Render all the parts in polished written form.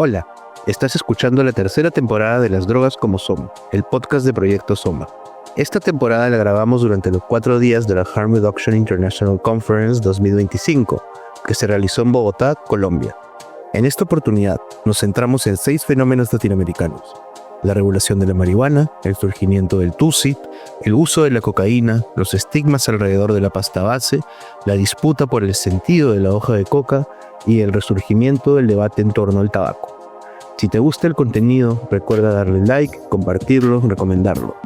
Hola, estás escuchando la tercera temporada de Las Drogas como Soma, el podcast de Proyecto Soma. Esta temporada la grabamos durante los 4 días de la Harm Reduction International Conference 2025, que se realizó en Bogotá, Colombia. En esta oportunidad nos centramos en 6 fenómenos latinoamericanos: la regulación de la marihuana, el surgimiento del tusi, el uso de la cocaína, los estigmas alrededor de la pasta base, la disputa por el sentido de la hoja de coca y el resurgimiento del debate en torno al tabaco. Si te gusta el contenido, recuerda darle like, compartirlo, recomendarlo.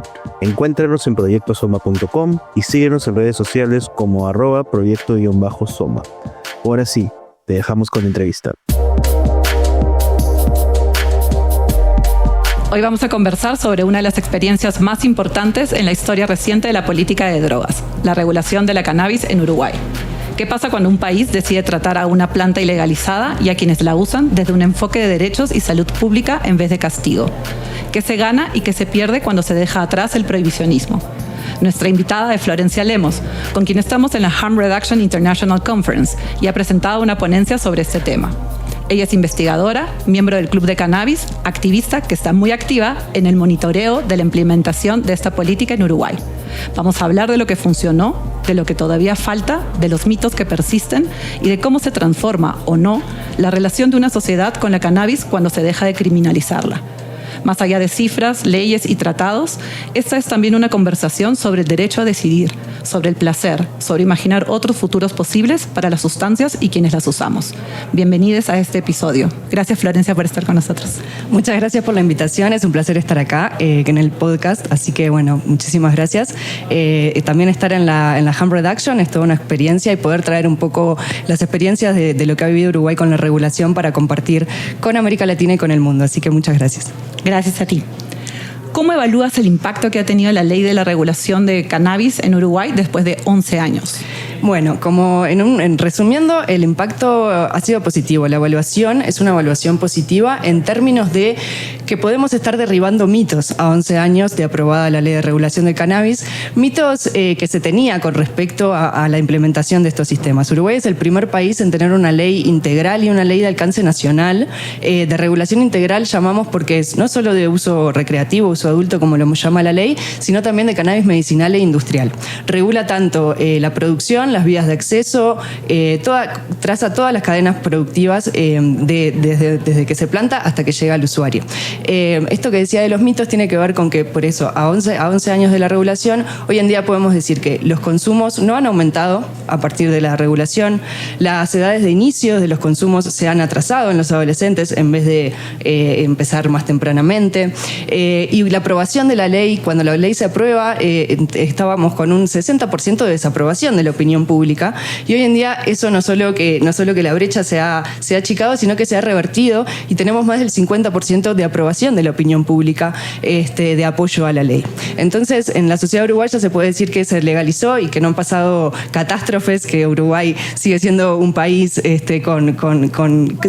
Encuéntranos en proyectosoma.com y síguenos en redes sociales como @proyecto_soma. Ahora sí, te dejamos con la entrevista. Hoy vamos a conversar sobre una de las experiencias más importantes en la historia reciente de la política de drogas, la regulación de la cannabis en Uruguay. ¿Qué pasa cuando un país decide tratar a una planta ilegalizada y a quienes la usan desde un enfoque de derechos y salud pública en vez de castigo? ¿Qué se gana y qué se pierde cuando se deja atrás el prohibicionismo? Nuestra invitada es Florencia Lemos, con quien estamos en la Harm Reduction International Conference y ha presentado una ponencia sobre este tema. Ella es investigadora, miembro del Club de Cannabis, activista que está muy activa en el monitoreo de la implementación de esta política en Uruguay. Vamos a hablar de lo que funcionó, de lo que todavía falta, de los mitos que persisten y de cómo se transforma o no la relación de una sociedad con la cannabis cuando se deja de criminalizarla. Más allá de cifras, leyes y tratados, esta es también una conversación sobre el derecho a decidir, sobre el placer, sobre imaginar otros futuros posibles para las sustancias y quienes las usamos. Bienvenidos a este episodio. Gracias, Florencia, por estar con nosotros. Muchas gracias por la invitación. Es un placer estar acá en el podcast, así que bueno, muchísimas gracias. También estar en la Harm Reduction es toda una experiencia y poder traer un poco las experiencias de lo que ha vivido Uruguay con la regulación para compartir con América Latina y con el mundo. Así que muchas gracias. Gracias a ti. ¿Cómo evalúas el impacto que ha tenido la ley de la regulación de cannabis en Uruguay después de 11 años? Bueno, como resumiendo, el impacto ha sido positivo. La evaluación es una evaluación positiva en términos de que podemos estar derribando mitos a 11 años de aprobada la ley de regulación de cannabis, mitos que se tenía con respecto a la implementación de estos sistemas. Uruguay es el primer país en tener una ley integral y una ley de alcance nacional. De regulación integral llamamos porque es no solo de uso recreativo, uso adulto como lo llama la ley, sino también de cannabis medicinal e industrial. Regula tanto la producción, las vías de acceso, traza todas las cadenas productivas desde que se planta hasta que llega al usuario. Esto que decía de los mitos tiene que ver con que por eso a 11 años de la regulación, hoy en día podemos decir que los consumos no han aumentado a partir de la regulación, las edades de inicio de los consumos se han atrasado en los adolescentes en vez de empezar más tempranamente, y la aprobación de la ley, cuando la ley se aprueba, estábamos con un 60% de desaprobación de la opinión pública, y hoy en día eso no solo que la brecha se ha achicado, sino que se ha revertido y tenemos más del 50% de aprobación de la opinión pública de apoyo a la ley. Entonces, en la sociedad uruguaya se puede decir que se legalizó y que no han pasado catástrofes, que Uruguay sigue siendo un país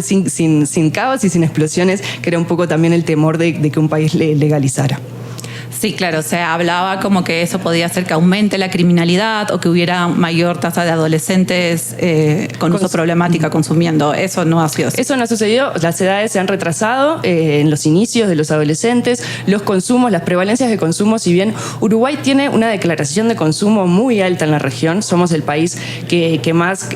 sin caos y sin explosiones, que era un poco también el temor de que un país legalizara. Sí, claro, se hablaba como que eso podía hacer que aumente la criminalidad o que hubiera mayor tasa de adolescentes con uso problemática consumiendo. Eso no ha sido así. Eso no ha sucedido. Las edades se han retrasado en los inicios de los adolescentes, los consumos, las prevalencias de consumo. Si bien Uruguay tiene una declaración de consumo muy alta en la región, somos el país que más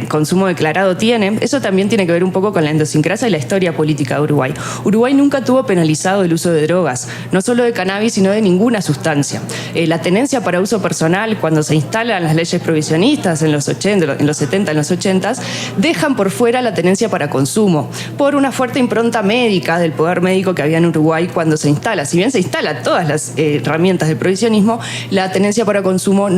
consumo declarado tiene. Eso también tiene que ver un poco con la idiosincrasia y la historia política de Uruguay. Uruguay nunca tuvo penalizado el uso de drogas, no solo de cannabis, sino de ninguna sustancia. La tenencia para uso personal, cuando se instalan las leyes prohibicionistas en los 80, en los 70, en los 80, dejan por fuera la tenencia para consumo, por una fuerte impronta médica del poder médico que había en Uruguay cuando se instala. Si bien se instala todas las herramientas del prohibicionismo, la tenencia para consumo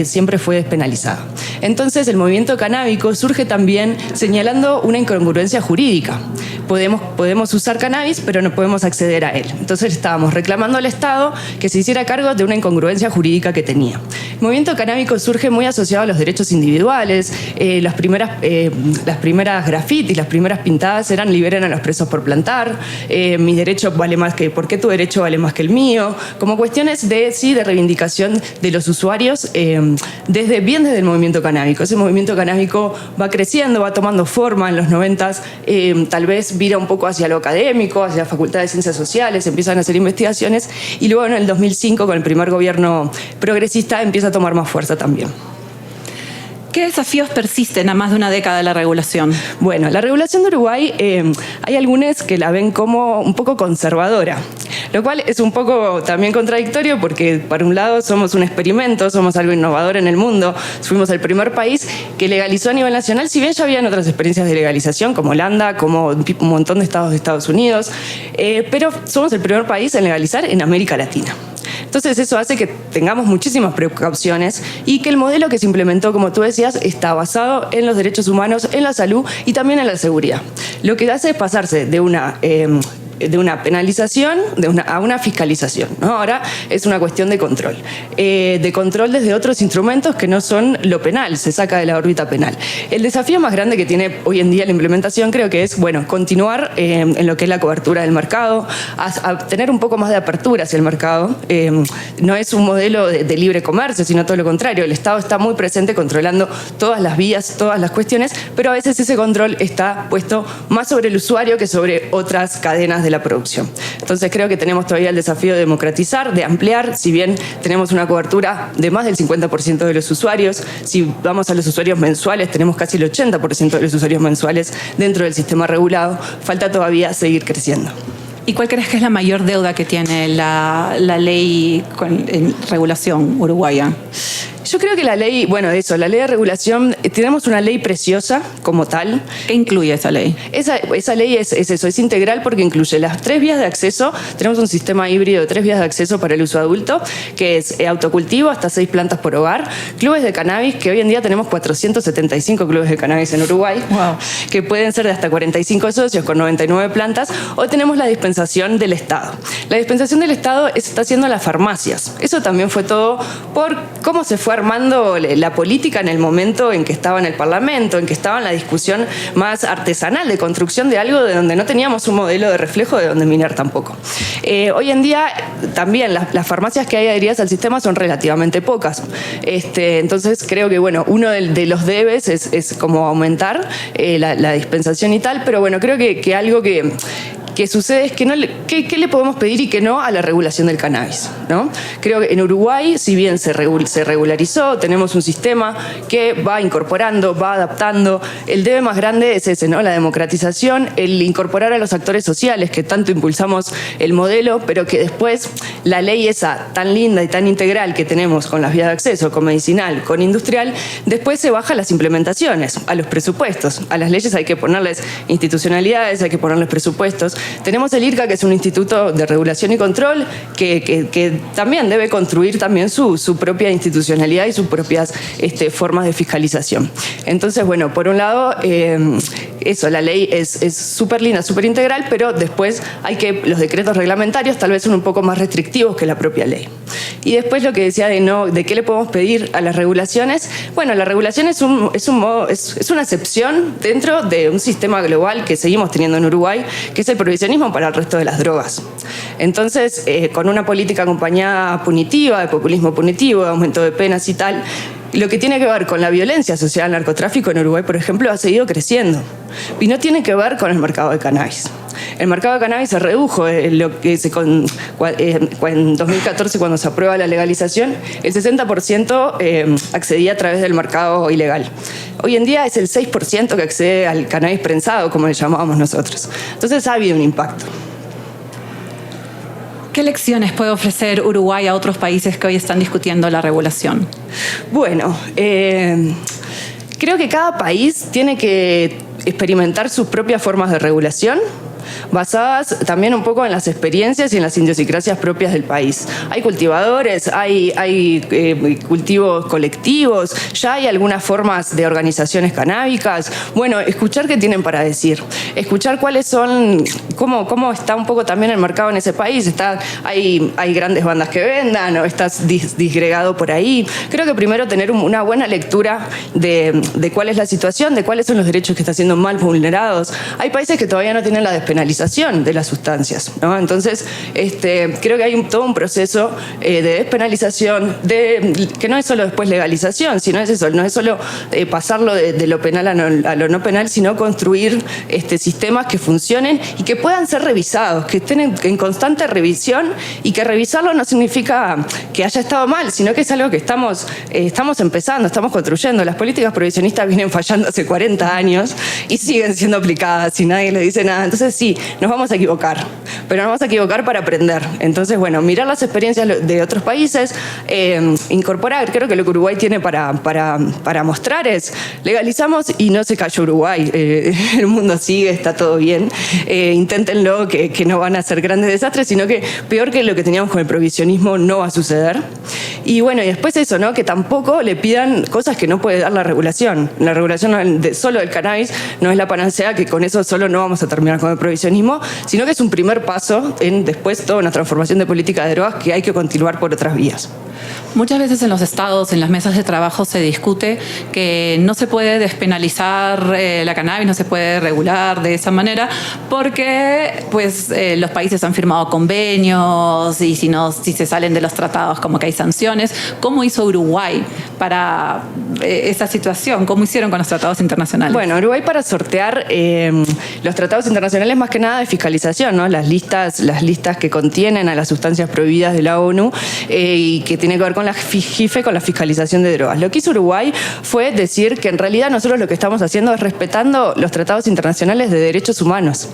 siempre fue despenalizada. Entonces, el movimiento canábico surge también señalando una incongruencia jurídica. Podemos usar cannabis, pero no podemos acceder a él. Entonces, estábamos reclamando al Estado que se hiciera cargo de una incongruencia jurídica que tenía. El movimiento canábico surge muy asociado a los derechos individuales. Las primeras grafitis, las primeras pintadas eran liberen a los presos por plantar, mi derecho vale más que, ¿por qué tu derecho vale más que el mío? Como cuestiones de reivindicación de los usuarios desde el movimiento canábico. Ese movimiento canábico va creciendo, va tomando forma en los 90s, tal vez vira un poco hacia lo académico, hacia la Facultad de Ciencias Sociales, empiezan a hacer investigaciones y luego en el 2005 con el primer gobierno progresista empieza a tomar más fuerza también. ¿Qué desafíos persisten a más de una década de la regulación? Bueno, la regulación de Uruguay, hay algunos que la ven como un poco conservadora, lo cual es un poco también contradictorio porque, por un lado, somos un experimento, somos algo innovador en el mundo, fuimos el primer país que legalizó a nivel nacional, si bien ya habían otras experiencias de legalización, como Holanda, como un montón de estados de Estados Unidos, pero somos el primer país en legalizar en América Latina. Entonces eso hace que tengamos muchísimas precauciones y que el modelo que se implementó, como tú decías, está basado en los derechos humanos, en la salud y también en la seguridad. Lo que hace es pasarse de una penalización a una fiscalización, ¿no? Ahora es una cuestión de control desde otros instrumentos que no son lo penal, se saca de la órbita penal. El desafío más grande que tiene hoy en día la implementación creo que es, continuar en lo que es la cobertura del mercado, a tener un poco más de apertura hacia el mercado. No es un modelo de libre comercio, sino todo lo contrario. El Estado está muy presente controlando todas las vías, todas las cuestiones, pero a veces ese control está puesto más sobre el usuario que sobre otras cadenas de la producción. Entonces creo que tenemos todavía el desafío de democratizar, de ampliar, si bien tenemos una cobertura de más del 50% de los usuarios, si vamos a los usuarios mensuales tenemos casi el 80% de los usuarios mensuales dentro del sistema regulado, falta todavía seguir creciendo. ¿Y cuál crees que es la mayor deuda que tiene la ley en regulación uruguaya? Yo creo que la ley, la ley de regulación, tenemos una ley preciosa como tal. ¿Qué incluye esa ley? Esa ley es eso, es integral porque incluye las 3 vías de acceso. Tenemos un sistema híbrido de 3 vías de acceso para el uso adulto, que es autocultivo, hasta 6 plantas por hogar, clubes de cannabis, que hoy en día tenemos 475 clubes de cannabis en Uruguay, wow, que pueden ser de hasta 45 socios con 99 plantas, o tenemos la dispensación del Estado. La dispensación del Estado está haciendo las farmacias. Eso también fue todo por cómo se fue armando la política en el momento en que estaba en el Parlamento, en que estaba en la discusión más artesanal de construcción de algo de donde no teníamos un modelo de reflejo de donde minar tampoco. Hoy en día también las farmacias que hay adheridas al sistema son relativamente pocas. Entonces creo que uno de los debes es como aumentar la dispensación y tal, pero creo que algo que sucede es que ¿qué le podemos pedir y qué no a la regulación del cannabis, ¿no? Creo que en Uruguay, si bien se regularizó, tenemos un sistema que va incorporando, va adaptando. El debe más grande es ese, ¿no? La democratización, el incorporar a los actores sociales, que tanto impulsamos el modelo, pero que después la ley esa tan linda y tan integral que tenemos con las vías de acceso, con medicinal, con industrial, después se baja a las implementaciones, a los presupuestos. A las leyes hay que ponerles institucionalidades, hay que ponerles presupuestos. Tenemos el IRCA, que es un instituto de regulación y control, que también debe construir también su propia institucionalidad y sus propias formas de fiscalización. Entonces, por un lado, la ley es súper linda, súper integral, pero después los decretos reglamentarios tal vez son un poco más restrictivos que la propia ley. Y después lo que decía de qué le podemos pedir a las regulaciones. La regulación es una excepción dentro de un sistema global que seguimos teniendo en Uruguay, que es el prohibicionismo para el resto de las drogas. Entonces, con una política acompañada punitiva, de populismo punitivo, de aumento de penas y tal, lo que tiene que ver con la violencia asociada al narcotráfico en Uruguay, por ejemplo, ha seguido creciendo. Y no tiene que ver con el mercado de cannabis. El mercado de cannabis se redujo, en 2014, cuando se aprueba la legalización, el 60% accedía a través del mercado ilegal. Hoy en día es el 6% que accede al cannabis prensado, como le llamábamos nosotros. Entonces ha habido un impacto. ¿Qué lecciones puede ofrecer Uruguay a otros países que hoy están discutiendo la regulación? Creo que cada país tiene que experimentar sus propias formas de regulación, basadas también un poco en las experiencias y en las idiosincrasias propias del país. Hay cultivadores, hay cultivos colectivos, ya hay algunas formas de organizaciones canábicas. Escuchar qué tienen para decir, escuchar cuáles son, cómo está un poco también el mercado en ese país. Hay grandes bandas que vendan, o estás disgregado por ahí. Creo que primero tener una buena lectura de cuál es la situación, de cuáles son los derechos que están siendo mal vulnerados. Hay países que todavía no tienen la despenalización de las sustancias, ¿no? Entonces, creo que hay todo un proceso de despenalización, que no es solo después legalización, sino es eso, no es solo pasarlo de lo penal a lo no penal, sino construir sistemas que funcionen y que puedan ser revisados, que estén en constante revisión, y que revisarlo no significa que haya estado mal, sino que es algo que estamos empezando, estamos construyendo. Las políticas prohibicionistas vienen fallando hace 40 años y siguen siendo aplicadas y nadie le dice nada. Entonces sí, nos vamos a equivocar, pero nos vamos a equivocar para aprender. Entonces, bueno, mirar las experiencias de otros países, incorporar, creo que lo que Uruguay tiene para mostrar es: legalizamos y no se cayó Uruguay, el mundo sigue, está todo bien, inténtenlo, que no van a ser grandes desastres, sino que peor que lo que teníamos con el prohibicionismo no va a suceder. Y bueno, y después eso, ¿no? Que tampoco le pidan cosas que no puede dar la regulación. La regulación solo del cannabis no es la panacea, que con eso solo no vamos a terminar con el prohibicionismo, sino que es un primer paso en después toda una transformación de política de drogas que hay que continuar por otras vías. Muchas veces en los estados, en las mesas de trabajo, se discute que no se puede despenalizar la cannabis, no se puede regular de esa manera, porque pues, los países han firmado convenios y si se salen de los tratados, como que hay sanciones. ¿Cómo hizo Uruguay para esa situación? ¿Cómo hicieron con los tratados internacionales? Bueno, Uruguay, para sortear los tratados internacionales, más que nada de fiscalización, ¿no? Las listas que contienen a las sustancias prohibidas de la ONU, y que tiene que ver con la FIGIFE, con la fiscalización de drogas. Lo que hizo Uruguay fue decir que en realidad nosotros lo que estamos haciendo es respetando los tratados internacionales de derechos humanos,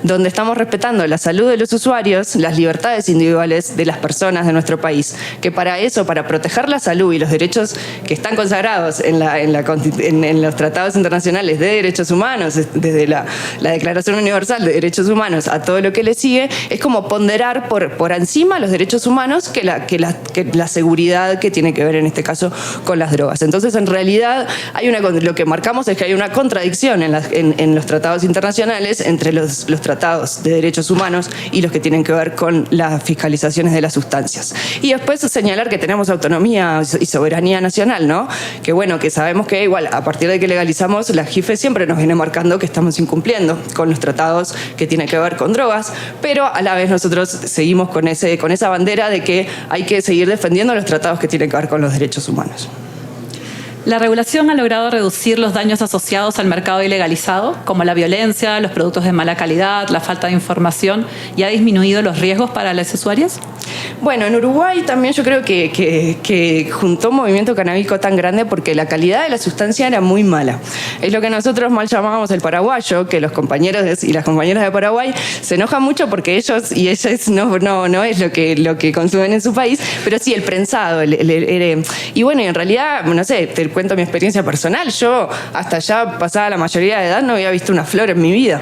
donde estamos respetando la salud de los usuarios, las libertades individuales de las personas de nuestro país, que para eso, para proteger la salud y los derechos que están consagrados en los tratados internacionales de derechos humanos, desde la Declaración Universal de Derechos Humanos a todo lo que le sigue, es como ponderar por encima los derechos humanos que la seguridad que tiene que ver en este caso con las drogas. Entonces, en realidad, lo que marcamos es que hay una contradicción en los tratados internacionales entre los tratados de derechos humanos y los que tienen que ver con las fiscalizaciones de las sustancias. Y después señalar que tenemos autonomía y soberanía nacional, ¿no? Que bueno, que sabemos que igual a partir de que legalizamos, la JIFE siempre nos viene marcando que estamos incumpliendo con los tratados que tienen que ver con drogas, pero a la vez nosotros seguimos con esa bandera de que hay que seguir defendiendo los tratados que tienen que ver con los derechos humanos. La regulación ha logrado reducir los daños asociados al mercado ilegalizado, como la violencia, los productos de mala calidad, la falta de información, y ha disminuido los riesgos para las usuarias. Bueno, en Uruguay también yo creo que juntó un movimiento canábico tan grande porque la calidad de la sustancia era muy mala. Es lo que nosotros mal llamábamos el paraguayo, que los compañeros y las compañeras de Paraguay se enojan mucho porque ellos y ellas no es lo que consumen en su país, pero sí el prensado. Y bueno, en realidad, no sé, te cuento mi experiencia personal. Yo hasta ya pasada la mayoría de edad no había visto una flor en mi vida.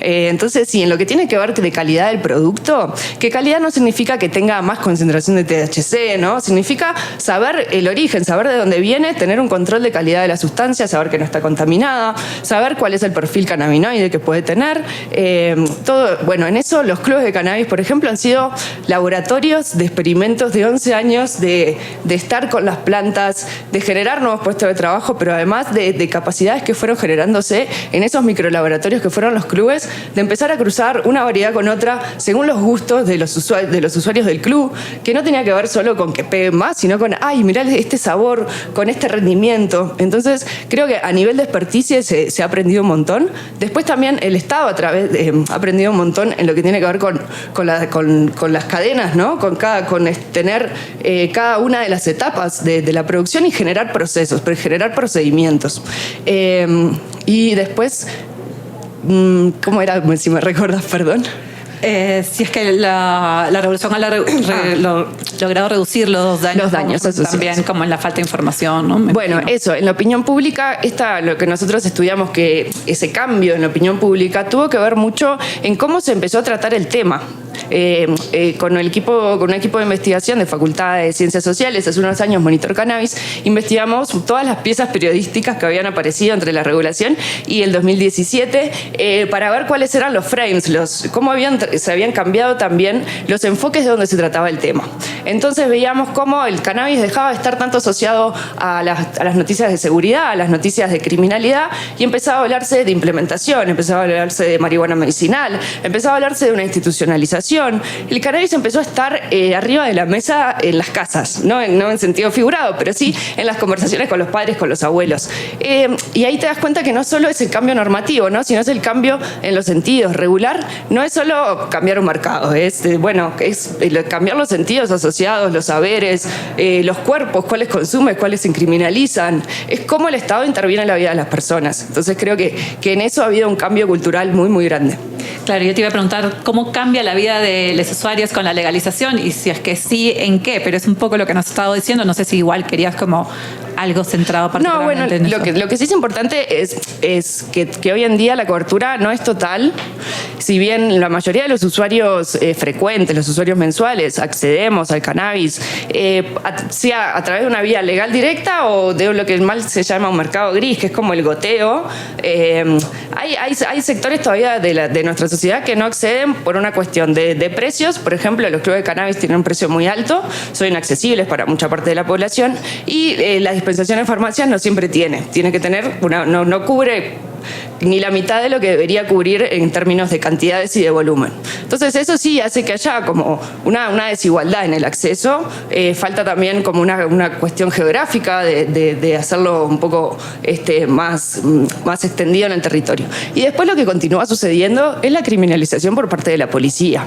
Entonces, sí, en lo que tiene que ver de calidad del producto, que calidad no significa que tenga más concentración de THC, ¿no? Significa saber el origen, saber de dónde viene, tener un control de calidad de la sustancia, saber que no está contaminada, saber cuál es el perfil cannabinoide que puede tener. Bueno, en eso los clubes de cannabis, por ejemplo, han sido laboratorios de experimentos de 11 años de estar con las plantas, de generar nuevos puestos de trabajo, pero además de capacidades que fueron generándose en esos microlaboratorios que fueron los clubes, de empezar a cruzar una variedad con otra según los gustos de los usuarios del club, que no tenía que ver solo con que peguen más, sino con, ay, mirá este sabor, con este rendimiento. Entonces, creo que a nivel de experticia se ha aprendido un montón. Después también el Estado ha aprendido un montón en lo que tiene que ver con las cadenas, ¿no? Con tener cada una de las etapas de la producción y generar procesos, generar procedimientos. Y después, ¿cómo era? Si me recuerdas, perdón. Si es que la revolución ha logrado reducir los daños también, como en la falta de información, ¿no? Bueno, eso, en la opinión pública, lo que nosotros estudiamos, que ese cambio en la opinión pública tuvo que ver mucho en cómo se empezó a tratar el tema. con un equipo de investigación de Facultad de Ciencias Sociales, hace unos años, Monitor Cannabis, investigamos todas las piezas periodísticas que habían aparecido entre la regulación y el 2017 para ver cuáles eran los frames, cómo se habían cambiado también los enfoques de donde se trataba el tema. Entonces veíamos cómo el cannabis dejaba de estar tanto asociado a las noticias de seguridad, a las noticias de criminalidad, y empezaba a hablarse de implementación, empezaba a hablarse de marihuana medicinal, empezaba a hablarse de una institucionalización. El cannabis empezó a estar arriba de la mesa en las casas, no en sentido figurado, pero sí en las conversaciones con los padres, con los abuelos. Y ahí te das cuenta que no solo es el cambio normativo, ¿no? Sino es el cambio en los sentidos. Regular no es solo cambiar un mercado, es cambiar los sentidos asociados, los saberes, los cuerpos, cuáles consumen, cuáles se criminalizan. Es cómo el Estado interviene en la vida de las personas. Entonces creo que en eso ha habido un cambio cultural muy, muy grande. Claro, yo te iba a preguntar cómo cambia la vida de los usuarios con la legalización y si es que sí, ¿en qué? Pero es un poco lo que nos has estado diciendo. No sé si igual querías como algo centrado particularmente en eso. Lo que sí es importante es que hoy en día la cobertura no es total. Si bien la mayoría de los usuarios frecuentes, los usuarios mensuales, accedemos al cannabis, sea a través de una vía legal directa o de lo que mal se llama un mercado gris, que es como el goteo, hay sectores todavía de nuestra sociedad que no acceden por una cuestión de precios. Por ejemplo, los clubes de cannabis tienen un precio muy alto, son inaccesibles para mucha parte de la población, y la dispensación en farmacias no siempre tiene que tener, no cubre ni la mitad de lo que debería cubrir en términos de cantidades y de volumen. Entonces eso sí hace que haya como una desigualdad en el acceso. Falta también como una cuestión geográfica de hacerlo un poco más extendido en el territorio. Y después lo que continúa sucediendo es la criminalización por parte de la policía.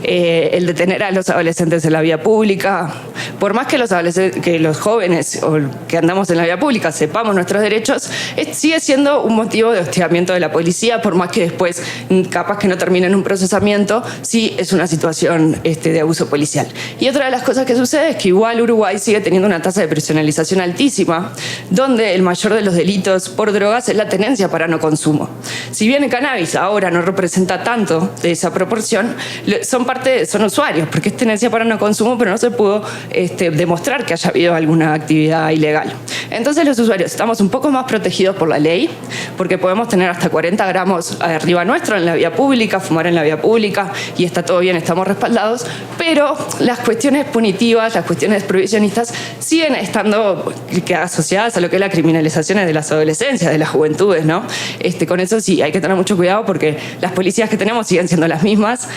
El detener a los adolescentes en la vía pública. Por más que los jóvenes o que andamos en la vía pública sepamos nuestros derechos, sigue siendo un motivo de hostigamiento de la policía, por más que después capaz que no termine en un procesamiento, sí es una situación de abuso policial. Y otra de las cosas que sucede es que igual Uruguay sigue teniendo una tasa de personalización altísima, donde el mayor de los delitos por drogas es la tenencia para no consumo. Si bien el cannabis ahora no representa tanto de esa proporción, son usuarios, porque es tenencia para no consumo, pero no se pudo demostrar que haya habido alguna actividad ilegal. Entonces los usuarios estamos un poco más protegidos por la ley, porque podemos tener hasta 40 gramos arriba nuestro en la vía pública, fumar en la vía pública, y está todo bien, estamos respaldados, pero las cuestiones punitivas, las cuestiones prohibicionistas siguen estando asociadas a lo que es la criminalización de las adolescencias, de las juventudes, ¿no? Con eso sí, hay que tener mucho cuidado porque las policías que tenemos siguen siendo las mismas,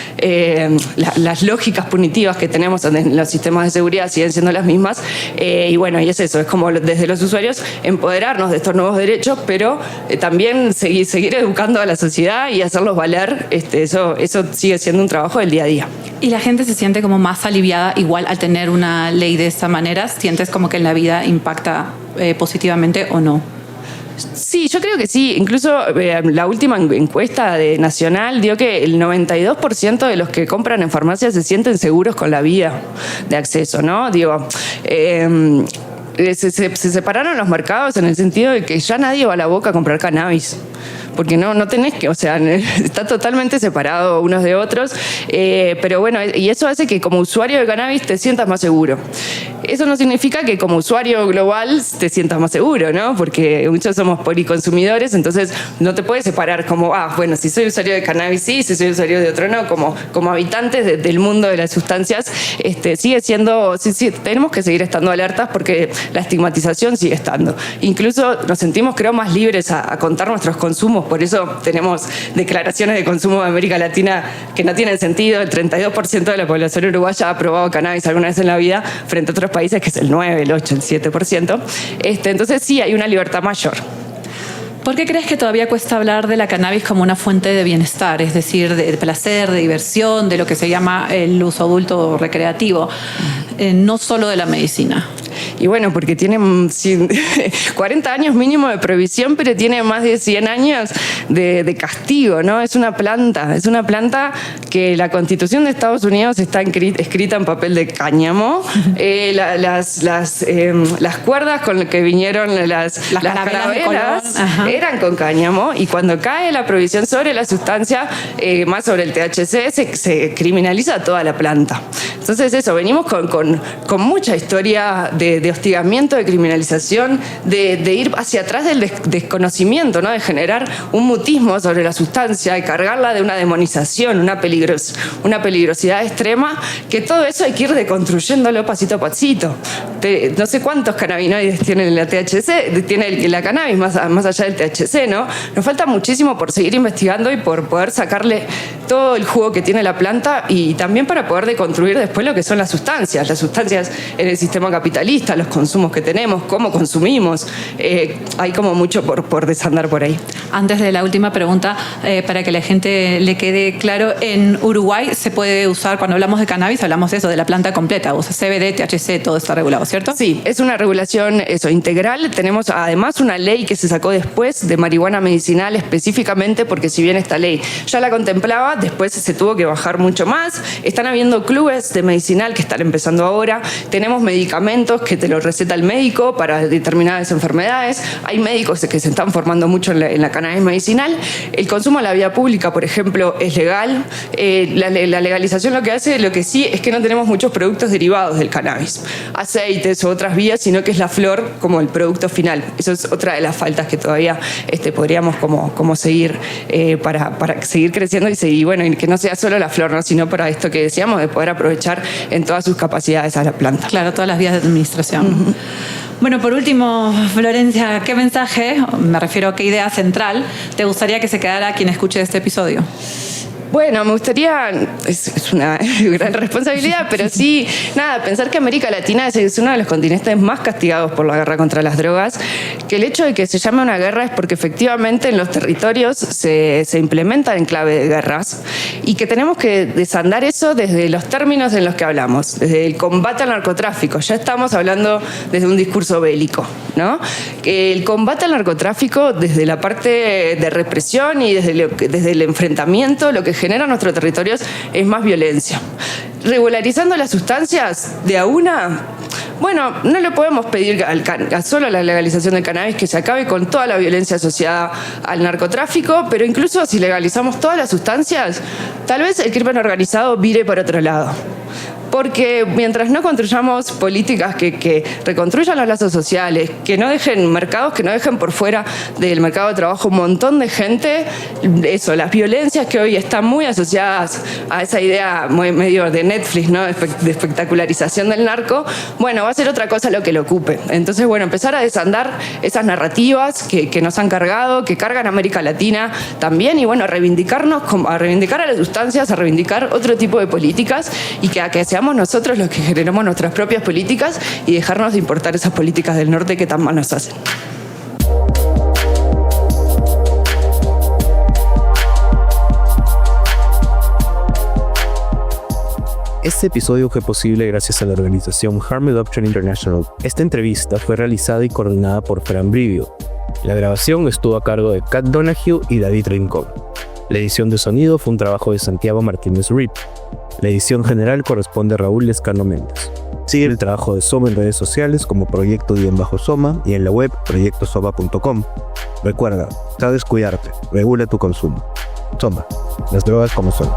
las lógicas punitivas que tenemos en los sistemas de seguridad siguen siendo las mismas, y bueno, y es eso, es como desde los usuarios empoderarnos de estos nuevos derechos, pero también seguir educando a la sociedad y hacerlos valer. Eso sigue siendo un trabajo del día a día. ¿Y la gente se siente como más aliviada igual al tener una ley de esa manera? ¿Sientes como que en la vida impacta positivamente o no? Sí, yo creo que sí. Incluso la última encuesta nacional dio que el 92% de los que compran en farmacias se sienten seguros con la vía de acceso, ¿no? Se separaron los mercados en el sentido de que ya nadie va a la Boca a comprar cannabis, porque no tenés que, está totalmente separado unos de otros, pero bueno, y eso hace que como usuario de cannabis te sientas más seguro. Eso no significa que como usuario global te sientas más seguro, ¿no? Porque muchos somos policonsumidores, entonces no te puedes separar como, si soy usuario de cannabis sí, si soy usuario de otro no, como habitantes del mundo de las sustancias, sigue siendo, sí, tenemos que seguir estando alertas porque la estigmatización sigue estando. Incluso nos sentimos, creo, más libres a contar nuestros consumos. Por eso tenemos declaraciones de consumo de América Latina que no tienen sentido. El 32% de la población uruguaya ha probado cannabis alguna vez en la vida, frente a otros países que es el 9, el 8, el 7%. Entonces sí hay una libertad mayor. ¿Por qué crees que todavía cuesta hablar de la cannabis como una fuente de bienestar? Es decir, de placer, de diversión, de lo que se llama el uso adulto recreativo, no solo de la medicina. Y bueno, porque tiene 40 años mínimo de prohibición, pero tiene más de 100 años de castigo, ¿no? Es una planta que la Constitución de Estados Unidos está escrita en papel de cáñamo. Las cuerdas con las que vinieron las carabelas eran con cáñamo, y cuando cae la prohibición sobre la sustancia, más sobre el THC, se criminaliza toda la planta. Entonces eso, venimos con mucha historia de hostigamiento, de criminalización, de ir hacia atrás del desconocimiento, ¿no? De generar un mutismo sobre la sustancia, de cargarla de una demonización, una peligrosidad extrema, que todo eso hay que ir deconstruyéndolo pasito a pasito. No sé cuántos cannabinoides tiene la THC, tiene la cannabis más allá del THC, ¿no? Nos falta muchísimo por seguir investigando y por poder sacarle todo el jugo que tiene la planta, y también para poder deconstruir después lo que son las sustancias en el sistema capitalista, los consumos que tenemos, cómo consumimos. Hay como mucho por desandar por ahí. Antes de la última pregunta, para que la gente le quede claro, en Uruguay se puede usar, cuando hablamos de cannabis, hablamos de eso, de la planta completa, o sea, CBD, THC, todo está regulado, ¿cierto? Sí, es una regulación integral. Tenemos además una ley que se sacó después de marihuana medicinal específicamente, porque si bien esta ley ya la contemplaba, después se tuvo que bajar mucho más. Están habiendo clubes de medicinal que están empezando ahora. Tenemos medicamentos que te los receta el médico para determinadas enfermedades. Hay médicos que se están formando mucho en la cannabis medicinal. El consumo en la vía pública, por ejemplo, es legal. La legalización lo que sí es que no tenemos muchos productos derivados del cannabis, aceites u otras vías, sino que es la flor como el producto final. Eso es otra de las faltas que todavía podríamos como seguir para seguir creciendo y bueno, y que no sea solo la flor, ¿no? Sino para esto que decíamos, de poder aprovechar en todas sus capacidades a la planta. Claro, todas las vías de administración. Uh-huh. Bueno, por último, Florencia, ¿qué mensaje, me refiero a qué idea central, te gustaría que se quedara quien escuche este episodio? Bueno, me gustaría, es una gran responsabilidad, pero sí, pensar que América Latina es uno de los continentes más castigados por la guerra contra las drogas, que el hecho de que se llame una guerra es porque efectivamente en los territorios se implementa en clave de guerras, y que tenemos que desandar eso desde los términos en los que hablamos, desde el combate al narcotráfico. Ya estamos hablando desde un discurso bélico, ¿no? El combate al narcotráfico desde la parte de represión y desde el enfrentamiento, lo que genera nuestros territorios es más violencia. Regularizando las sustancias de a una, bueno, no le podemos pedir solo a la legalización del cannabis que se acabe con toda la violencia asociada al narcotráfico, pero incluso si legalizamos todas las sustancias, tal vez el crimen organizado vire por otro lado. Porque mientras no construyamos políticas que reconstruyan los lazos sociales, que no dejen mercados, que no dejen por fuera del mercado de trabajo un montón de gente, las violencias que hoy están muy asociadas a esa idea medio de Netflix, ¿no? De espectacularización del narco, bueno, va a ser otra cosa lo que lo ocupe. Entonces, bueno, empezar a desandar esas narrativas que nos han cargado, que cargan a América Latina también, y bueno, a reivindicar a las sustancias, a reivindicar otro tipo de políticas, y que seamos nosotros los que generamos nuestras propias políticas y dejarnos de importar esas políticas del norte que tan mal nos hacen. Este episodio fue posible gracias a la organización Harm Reduction International. Esta entrevista fue realizada y coordinada por Fran Brivio. La grabación estuvo a cargo de Kat Donahue y David Rincón. La edición de sonido fue un trabajo de Santiago Martínez Rip. La edición general corresponde a Raúl Lescano Méndez. Sigue el trabajo de Soma en redes sociales como Proyecto_Soma y en la web proyectosoma.com. Recuerda, sabes cuidarte, regula tu consumo. Soma, las drogas como son.